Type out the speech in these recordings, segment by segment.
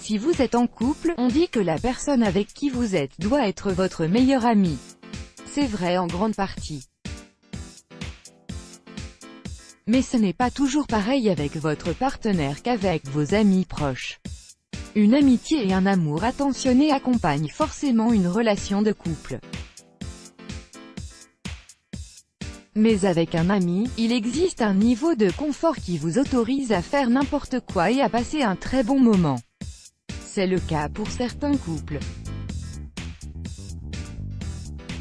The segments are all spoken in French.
Si vous êtes en couple, on dit que la personne avec qui vous êtes doit être votre meilleur ami. C'est vrai en grande partie. Mais ce n'est pas toujours pareil avec votre partenaire qu'avec vos amis proches. Une amitié et un amour attentionné accompagnent forcément une relation de couple. Mais avec un ami, il existe un niveau de confort qui vous autorise à faire n'importe quoi et à passer un très bon moment. C'est le cas pour certains couples.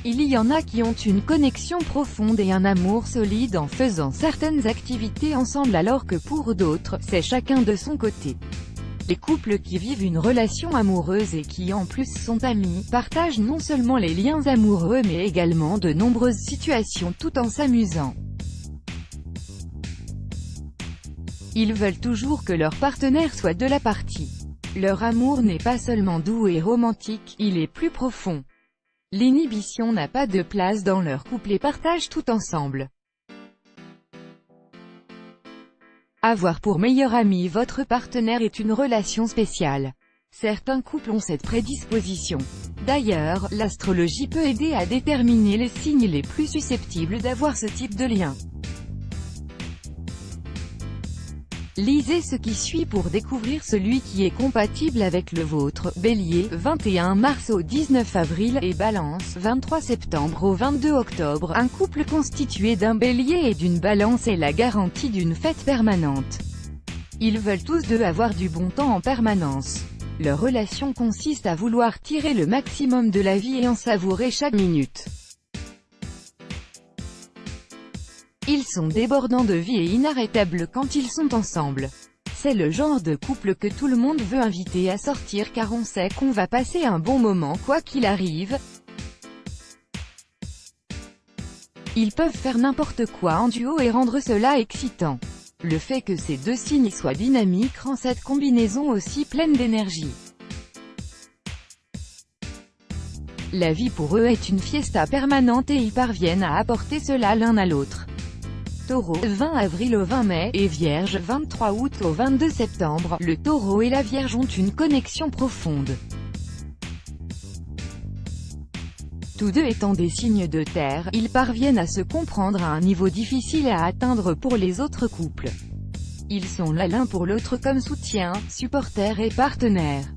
Il y en a qui ont une connexion profonde et un amour solide en faisant certaines activités ensemble alors que pour d'autres, c'est chacun de son côté. Les couples qui vivent une relation amoureuse et qui en plus sont amis, partagent non seulement les liens amoureux mais également de nombreuses situations tout en s'amusant. Ils veulent toujours que leur partenaire soit de la partie. Leur amour n'est pas seulement doux et romantique, il est plus profond. L'inhibition n'a pas de place dans leur couple et partagent tout ensemble. Avoir pour meilleur ami votre partenaire est une relation spéciale. Certains couples ont cette prédisposition. D'ailleurs, l'astrologie peut aider à déterminer les signes les plus susceptibles d'avoir ce type de lien. Lisez ce qui suit pour découvrir celui qui est compatible avec le vôtre. Bélier, 21 mars au 19 avril, et Balance, 23 septembre au 22 octobre. Un couple constitué d'un Bélier et d'une Balance est la garantie d'une fête permanente. Ils veulent tous deux avoir du bon temps en permanence. Leur relation consiste à vouloir tirer le maximum de la vie et en savourer chaque minute. Ils sont débordants de vie et inarrêtables quand ils sont ensemble. C'est le genre de couple que tout le monde veut inviter à sortir car on sait qu'on va passer un bon moment quoi qu'il arrive. Ils peuvent faire n'importe quoi en duo et rendre cela excitant. Le fait que ces deux signes soient dynamiques rend cette combinaison aussi pleine d'énergie. La vie pour eux est une fiesta permanente et ils parviennent à apporter cela l'un à l'autre. Taureau, 20 avril au 20 mai, et Vierge, 23 août au 22 septembre, le Taureau et la Vierge ont une connexion profonde. Tous deux étant des signes de terre, ils parviennent à se comprendre à un niveau difficile à atteindre pour les autres couples. Ils sont là l'un pour l'autre comme soutien, supporters et partenaires.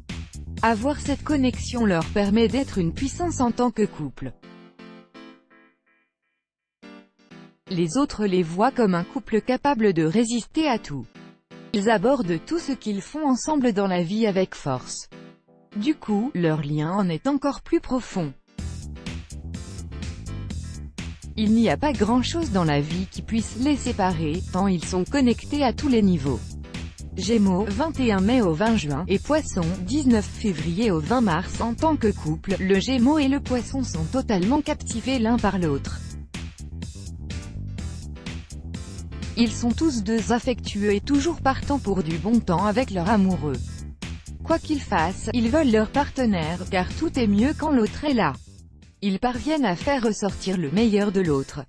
Avoir cette connexion leur permet d'être une puissance en tant que couple. Les autres les voient comme un couple capable de résister à tout. Ils abordent tout ce qu'ils font ensemble dans la vie avec force. Du coup, leur lien en est encore plus profond. Il n'y a pas grand-chose dans la vie qui puisse les séparer, tant ils sont connectés à tous les niveaux. Gémeaux, 21 mai au 20 juin, et Poisson, 19 février au 20 mars. En tant que couple, le Gémeaux et le Poisson sont totalement captivés l'un par l'autre. Ils sont tous deux affectueux et toujours partants pour du bon temps avec leur amoureux. Quoi qu'ils fassent, ils veulent leur partenaire, car tout est mieux quand l'autre est là. Ils parviennent à faire ressortir le meilleur de l'autre.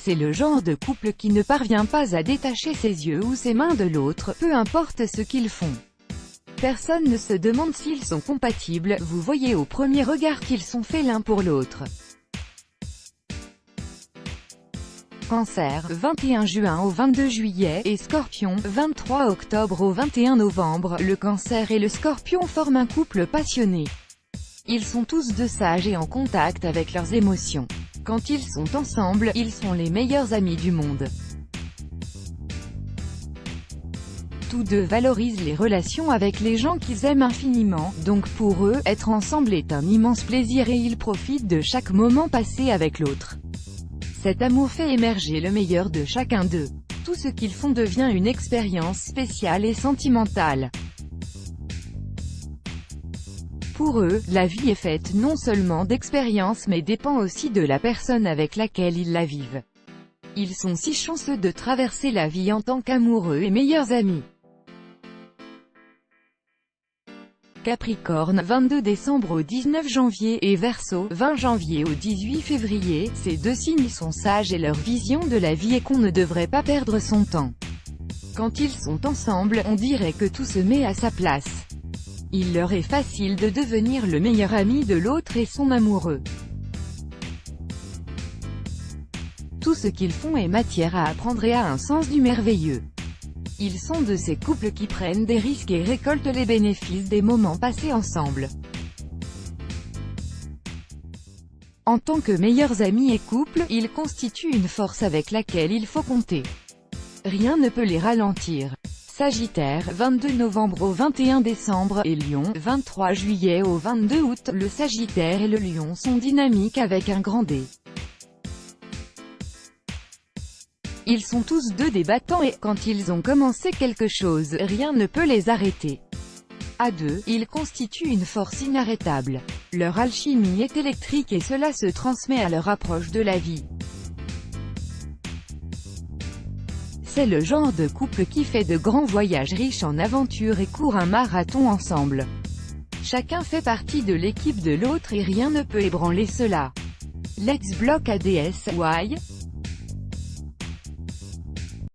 C'est le genre de couple qui ne parvient pas à détacher ses yeux ou ses mains de l'autre, peu importe ce qu'ils font. Personne ne se demande s'ils sont compatibles, vous voyez au premier regard qu'ils sont faits l'un pour l'autre. Cancer, 21 juin au 22 juillet, et Scorpion, 23 octobre au 21 novembre. Le Cancer et le Scorpion forment un couple passionné. Ils sont tous deux sages et en contact avec leurs émotions. Quand ils sont ensemble, ils sont les meilleurs amis du monde. Tous deux valorisent les relations avec les gens qu'ils aiment infiniment, donc pour eux, être ensemble est un immense plaisir et ils profitent de chaque moment passé avec l'autre. Cet amour fait émerger le meilleur de chacun d'eux. Tout ce qu'ils font devient une expérience spéciale et sentimentale. Pour eux, la vie est faite non seulement d'expériences mais dépend aussi de la personne avec laquelle ils la vivent. Ils sont si chanceux de traverser la vie en tant qu'amoureux et meilleurs amis. Capricorne, 22 décembre au 19 janvier, et Verseau, 20 janvier au 18 février, ces deux signes sont sages et leur vision de la vie est qu'on ne devrait pas perdre son temps. Quand ils sont ensemble, on dirait que tout se met à sa place. Il leur est facile de devenir le meilleur ami de l'autre et son amoureux. Tout ce qu'ils font est matière à apprendre et a un sens du merveilleux. Ils sont de ces couples qui prennent des risques et récoltent les bénéfices des moments passés ensemble. En tant que meilleurs amis et couple, ils constituent une force avec laquelle il faut compter. Rien ne peut les ralentir. Sagittaire, 22 novembre au 21 décembre, et Lion, 23 juillet au 22 août, le Sagittaire et le Lion sont dynamiques avec un grand D. Ils sont tous deux des battants et, quand ils ont commencé quelque chose, rien ne peut les arrêter. À deux, ils constituent une force inarrêtable. Leur alchimie est électrique et cela se transmet à leur approche de la vie. C'est le genre de couple qui fait de grands voyages riches en aventures et court un marathon ensemble. Chacun fait partie de l'équipe de l'autre et rien ne peut ébranler cela. Let's block ADS, why?